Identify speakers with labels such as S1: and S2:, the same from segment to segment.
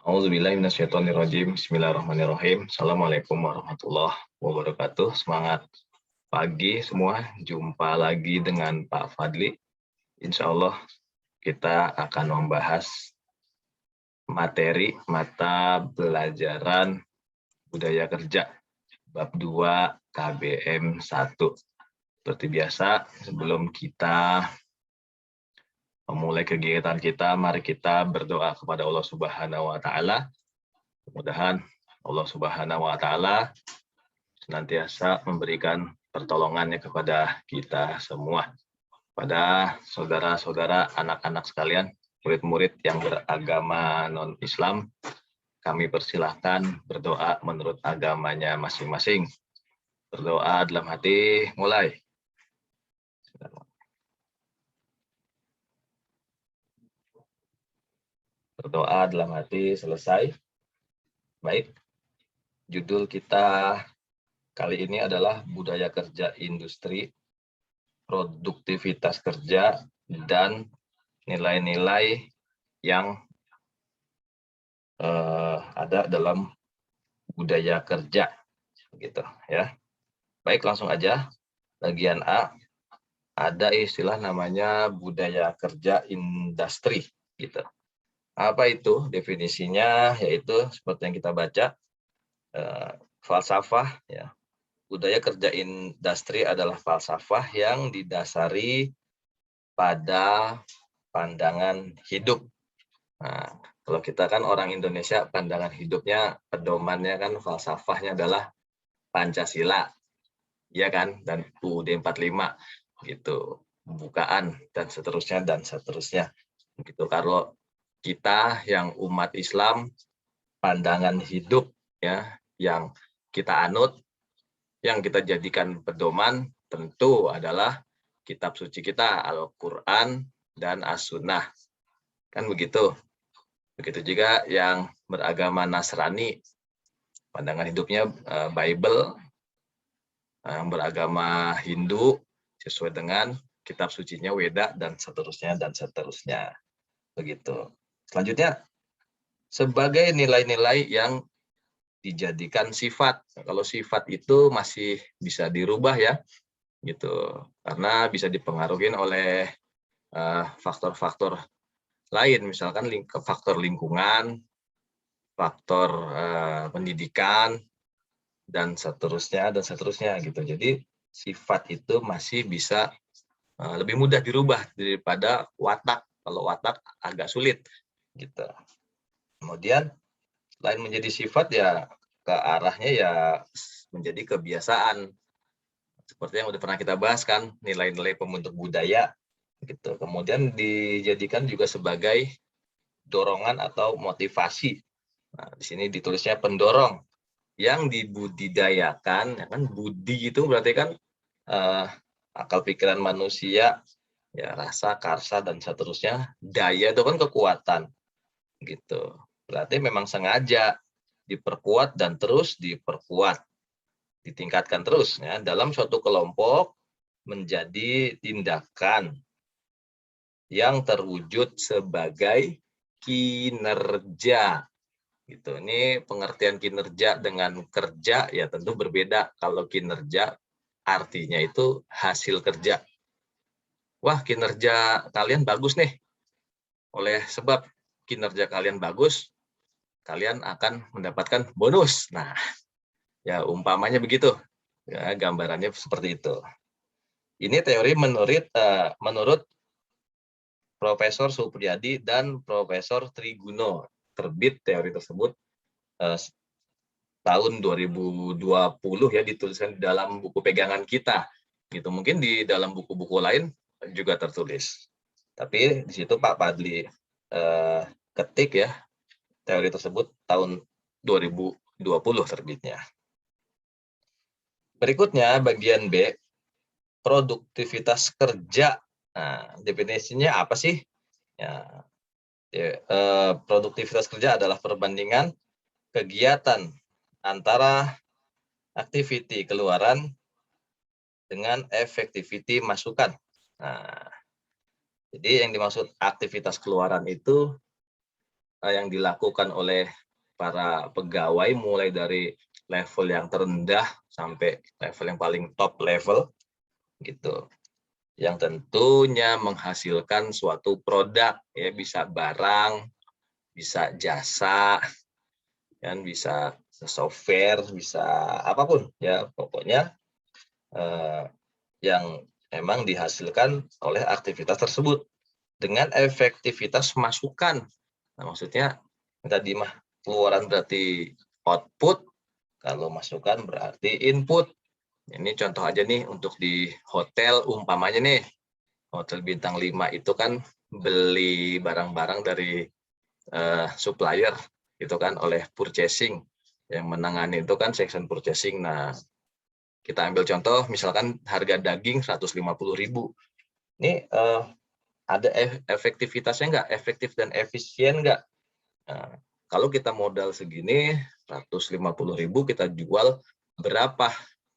S1: Auzubillahi minasyaitonirrajim. Bismillahirrahmanirrahim. Assalamualaikum warahmatullahi wabarakatuh. Semangat pagi semua. Jumpa lagi dengan Pak Fadli. Insya Allah kita akan membahas materi mata pelajaran budaya kerja bab 2 KBM 1. Seperti biasa, sebelum kita memulai kegiatan kita, mari kita berdoa kepada Allah Subhanahu wa taala. Mudah-mudahan Allah Subhanahu wa taala senantiasa memberikan pertolongannya kepada kita semua. Pada saudara-saudara, anak-anak sekalian, murid-murid yang beragama non-Islam, kami persilahkan berdoa menurut agamanya masing-masing. Berdoa dalam hati, mulai. Berdoa dalam hati, selesai. Baik, judul kita kali ini adalah budaya kerja industri, produktivitas kerja, dan nilai-nilai yang ada dalam budaya kerja, gitu ya. Baik, langsung aja. Bagian A, ada istilah namanya budaya kerja industri, gitu. Apa itu definisinya? Yaitu seperti yang kita baca, falsafah, ya. Budaya kerja industri adalah falsafah yang didasari pada pandangan hidup. Nah, kalau kita kan orang Indonesia, pandangan hidupnya, pedomannya kan falsafahnya adalah Pancasila, ya kan, dan UUD 45, gitu, pembukaan dan seterusnya dan seterusnya. Gitu. Kalau kita yang umat Islam, pandangan hidup ya yang kita anut, yang kita jadikan pedoman tentu adalah kitab suci kita, Al-Quran dan As-Sunnah. Kan begitu. Begitu juga yang beragama Nasrani, pandangan hidupnya Bible. Yang beragama Hindu sesuai dengan kitab sucinya Weda dan seterusnya dan seterusnya. Begitu. Selanjutnya, sebagai nilai-nilai yang dijadikan sifat. Kalau sifat itu masih bisa dirubah ya, gitu. Karena bisa dipengaruhi oleh faktor-faktor lain, misalkan faktor lingkungan, faktor pendidikan, dan seterusnya gitu. Jadi sifat itu masih bisa lebih mudah dirubah daripada watak. Kalau watak agak sulit, gitu. Kemudian selain menjadi sifat ya ke arahnya ya menjadi kebiasaan. Seperti yang udah pernah kita bahas kan, nilai-nilai pembentuk budaya gitu. Kemudian dijadikan juga sebagai dorongan atau motivasi. Nah, di sini ditulisnya pendorong yang dibudidayakan, ya kan, budi itu berarti kan akal pikiran manusia, ya, rasa, karsa dan seterusnya. Daya itu kan kekuatan, gitu. Berarti memang sengaja diperkuat dan terus diperkuat, ditingkatkan terus ya dalam suatu kelompok menjadi tindakan yang terwujud sebagai kinerja, gitu. Ini pengertian kinerja dengan kerja ya tentu berbeda. Kalau kinerja artinya itu hasil kerja. Wah, kinerja kalian bagus nih. Oleh sebab kinerja kalian bagus, kalian akan mendapatkan bonus. Nah, ya umpamanya begitu. Ya, gambarannya seperti itu. Ini teori menurut Profesor Supriyadi dan Profesor Triguno. Terbit teori tersebut tahun 2020 ya, dituliskan di dalam buku pegangan kita. Gitu. Mungkin di dalam buku-buku lain juga tertulis. Tapi di situ Pak Fadli ketik ya teori tersebut tahun 2020 terbitnya. Berikutnya bagian B, produktivitas kerja. Nah, definisinya apa sih? Ya, produktivitas kerja adalah perbandingan kegiatan antara activity keluaran dengan effectivity masukan. Nah, jadi yang dimaksud aktivitas keluaran itu yang dilakukan oleh para pegawai mulai dari level yang terendah sampai level yang paling top level gitu, yang tentunya menghasilkan suatu produk, ya bisa barang, bisa jasa, kan bisa software, bisa apapun ya pokoknya yang memang dihasilkan oleh aktivitas tersebut dengan efektivitas masukan. Nah, maksudnya tadi mah keluaran berarti output, kalau masukan berarti input. Ini contoh aja nih untuk di hotel, umpamanya nih hotel bintang 5 itu kan beli barang-barang dari supplier itu kan oleh purchasing, yang menangani itu kan section purchasing. Nah, kita ambil contoh misalkan harga daging 150.000. Ini ada efektivitasnya nggak? Efektif dan efisien nggak? Nah, kalau kita modal segini 150.000, kita jual berapa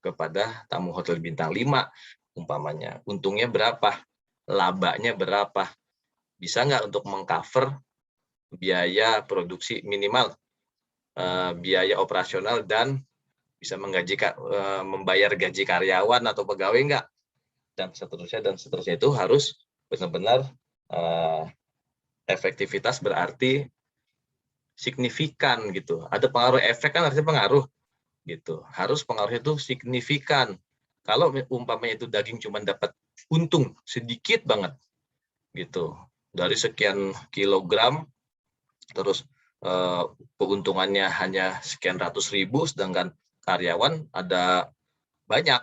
S1: kepada tamu hotel bintang 5 umpamanya? Untungnya berapa? Labanya berapa? Bisa nggak untuk mengcover biaya produksi minimal, biaya operasional, dan bisa membayar gaji karyawan atau pegawai nggak? Dan seterusnya itu harus benar-benar efektivitas berarti signifikan gitu. Ada pengaruh, efek kan artinya pengaruh gitu. Harus pengaruhnya itu signifikan. Kalau umpamanya itu daging cuma dapat untung sedikit banget gitu, dari sekian kilogram, terus keuntungannya hanya sekian ratus ribu, sedangkan karyawan ada banyak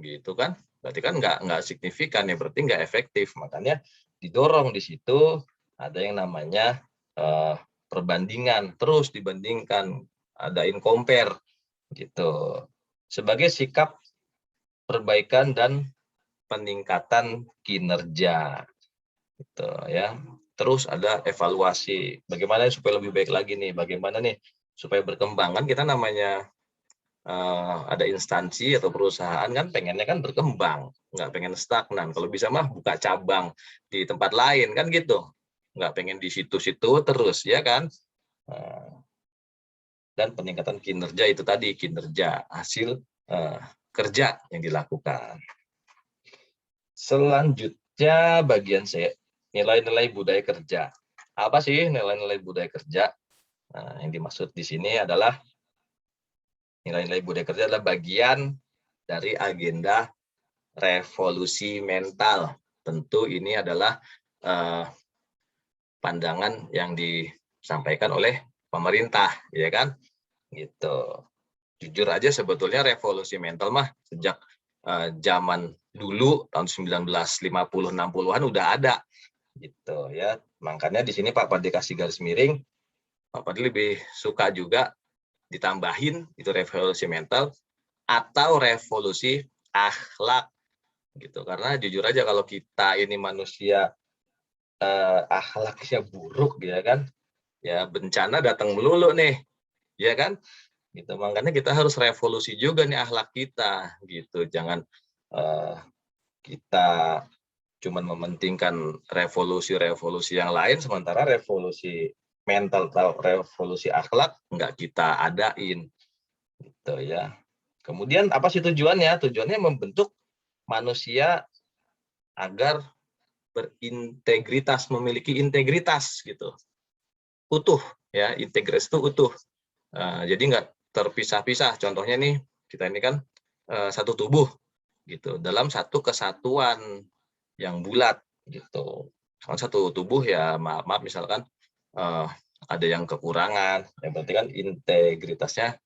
S1: gitu kan, berarti kan nggak signifikan ya, berarti nggak efektif. Makanya didorong di situ ada yang namanya perbandingan, terus dibandingkan, adain compare gitu, sebagai sikap perbaikan dan peningkatan kinerja gitu ya. Terus ada evaluasi, bagaimana supaya lebih baik lagi nih, bagaimana nih supaya berkembang. Kan kita namanya ada instansi atau perusahaan kan pengennya kan berkembang, nggak pengen stagnan. Kalau bisa mah buka cabang di tempat lain kan gitu, nggak pengen di situ-situ terus ya kan. Dan peningkatan kinerja itu tadi, kinerja hasil kerja yang dilakukan. Selanjutnya bagian C, nilai-nilai budaya kerja. Apa sih nilai-nilai budaya kerja? Nah, yang dimaksud di sini adalah nilai-nilai budaya kerja adalah bagian dari agenda revolusi mental. Tentu ini adalah pandangan yang disampaikan oleh pemerintah, ya kan? Gitu. Jujur aja sebetulnya revolusi mental mah sejak zaman dulu tahun 1950-60-an udah ada gitu ya. Makanya di sini Pak Padi kasih garis miring, Pak Padi lebih suka juga ditambahin itu revolusi mental atau revolusi akhlak gitu. Karena jujur aja kalau kita ini manusia akhlaknya buruk ya kan, ya bencana datang melulu nih, ya kan? Gitu. Makanya kita harus revolusi juga nih akhlak kita gitu. Jangan kita cuman mementingkan revolusi-revolusi yang lain, sementara revolusi mental atau revolusi akhlak nggak kita adain gitu ya. Kemudian apa sih tujuannya? Tujuannya membentuk manusia agar berintegritas, memiliki integritas gitu, utuh ya, integritas itu utuh. Jadi nggak terpisah-pisah. Contohnya nih, kita ini kan satu tubuh gitu, dalam satu kesatuan yang bulat gitu. Kalau satu tubuh ya maaf misalkan ada yang kekurangan, ya berarti kan integritasnya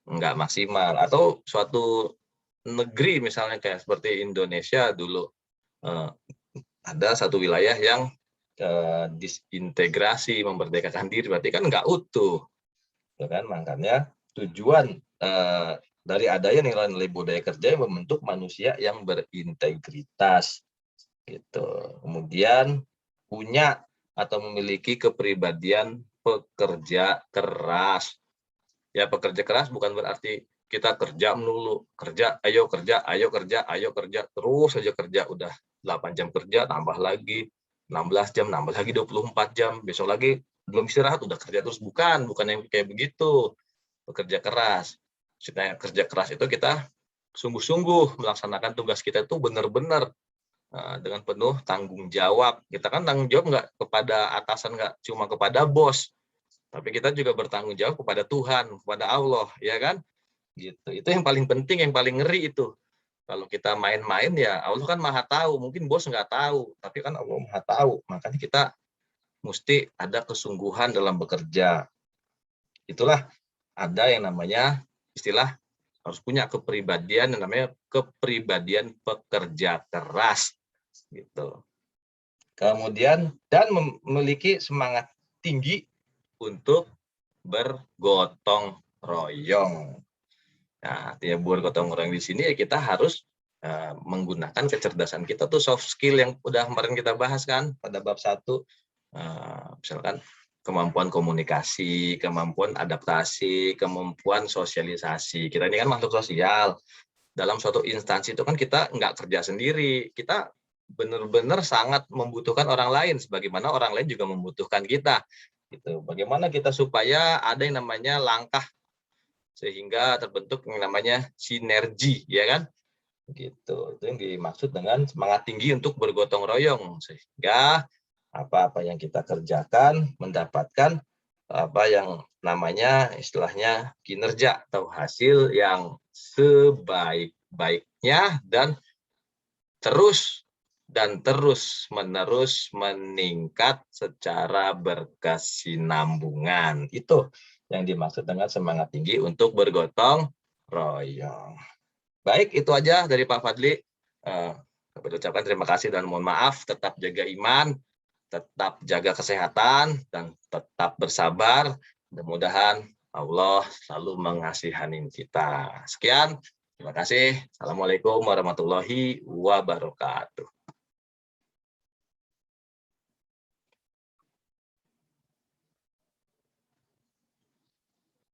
S1: nggak maksimal. Atau suatu negeri misalnya kayak seperti Indonesia dulu, ada satu wilayah yang disintegrasi, memerdekakan diri, berarti kan nggak utuh. Kan? Makanya tujuan dari adanya nilai-nilai budaya kerja yang membentuk manusia yang berintegritas gitu. Kemudian punya atau memiliki kepribadian pekerja keras. Ya, pekerja keras bukan berarti kita kerja melulu, kerja, ayo kerja, ayo kerja, ayo kerja, terus saja kerja, udah 8 jam kerja, tambah lagi 16 jam, nambah lagi 24 jam, besok lagi belum istirahat udah kerja terus, bukan yang kayak begitu. Bekerja keras. Maksudnya kerja keras itu kita sungguh-sungguh melaksanakan tugas kita itu benar-benar dengan penuh tanggung jawab. Kita kan tanggung jawab nggak kepada atasan, nggak cuma kepada bos, tapi kita juga bertanggung jawab kepada Tuhan, kepada Allah, ya kan? Gitu. Itu yang paling penting, yang paling ngeri itu. Kalau kita main-main ya Allah kan maha tahu, mungkin bos nggak tahu, tapi kan Allah maha tahu. Makanya kita mesti ada kesungguhan dalam bekerja. Itulah ada yang namanya istilah harus punya kepribadian yang namanya kepribadian pekerja keras gitu. Kemudian dan memiliki semangat tinggi untuk bergotong royong. Nah, artinya bergotong royong di sini ya kita harus menggunakan kecerdasan kita tuh soft skill yang udah kemarin kita bahas kan pada bab 1. Misalkan kemampuan komunikasi, kemampuan adaptasi, kemampuan sosialisasi. Kita ini kan makhluk sosial. Dalam suatu instansi itu kan kita nggak kerja sendiri. Kita benar-benar sangat membutuhkan orang lain, sebagaimana orang lain juga membutuhkan kita. Gitu. Bagaimana kita supaya ada yang namanya langkah sehingga terbentuk yang namanya sinergi, ya kan? Gitu. Itu yang dimaksud dengan semangat tinggi untuk bergotong royong, sehingga apa-apa yang kita kerjakan mendapatkan apa yang namanya istilahnya kinerja atau hasil yang sebaik-baiknya dan terus-menerus meningkat secara berkesinambungan. Itu yang dimaksud dengan semangat tinggi untuk bergotong royong. Baik, itu aja dari Pak Fadli. Kami ucapkan terima kasih dan mohon maaf. Tetap jaga iman, tetap jaga kesehatan, dan tetap bersabar. Mudah-mudahan Allah selalu mengasihani kita. Sekian, terima kasih. Assalamualaikum warahmatullahi wabarakatuh.